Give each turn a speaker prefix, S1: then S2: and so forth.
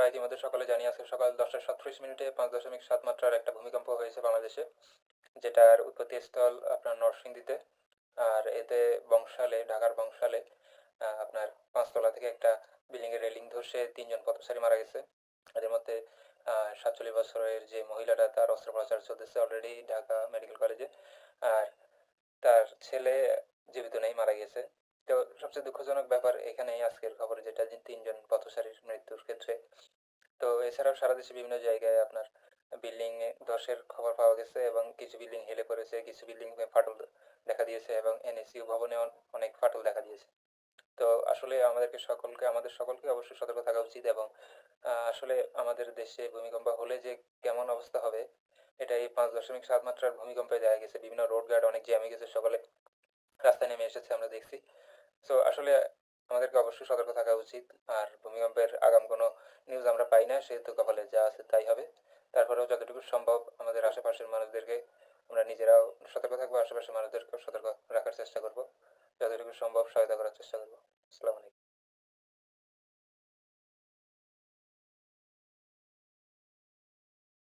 S1: আমরা ইতিমধ্যে সকলে জানি আজকে সকাল 10:37 5.7 মাত্রার একটা ভূমিকম্প হয়েছে বাংলাদেশে, যেটার উৎপত্তিস্থল আপনার নরসিংদীতে। আর এতে বংশালে, ঢাকার বংশালে আপনার 5 তলা থেকে একটা বিল্ডিং এর রেলিং ধসে 3 জন পথচারী মারা গেছে। এদের মধ্যে 47 বছরের যে মহিলাটা, তার অস্ত্রোপচার চলতেছে অলরেডি ঢাকা মেডিকেল কলেজে। আর তার ছেলে জীবিত নেই, মারা গেছে। তো সবচেয়ে দুঃখজনক ব্যাপার এখানেই আজকের খবরে যেটা, যে 3 জন পথচারীর মৃত্যুর ক্ষেত্রে। তো এছাড়াও সারা দেশে বিভিন্ন জায়গায় আপনার বিল্ডিং এ ধসের খবর পাওয়া গেছে এবং কিছু বিল্ডিং হেলে পড়েছে, কিছু বিল্ডিং ফাটল দেখা দিয়েছে এবং এনএসইউ ভবনে অনেক ফাটল দেখা দিয়েছে। তো আসলে আমাদের সকলকে অবশ্যই সতর্ক থাকা উচিত এবং আসলে আমাদের দেশে ভূমিকম্প হলে যে কেমন অবস্থা হবে, এটা এই 5.7 মাত্রার ভূমিকম্পে দেখা গেছে। বিভিন্ন রোড ঘাট অনেক জ্যামে গেছে, সকলে রাস্তায় নেমে এসেছে, আমরা দেখছি। তো আসলে আমাদেরকে অবশ্যই সতর্ক থাকা উচিত। আর ভূমিকম্পের আগাম কোনো নিউজ আমরা পাই না, সেহেতু কপালে যা আছে তাই হবে। তারপরেও যতটুকু সম্ভব আমাদের আশেপাশের মানুষদেরকে আমরা নিজেরাও সতর্ক থাকবো, আশেপাশের মানুষদেরকেও সতর্ক রাখার চেষ্টা করব, যতটুকু সম্ভব সহায়তা করার চেষ্টা করবো। আসসালামু আলাইকুম।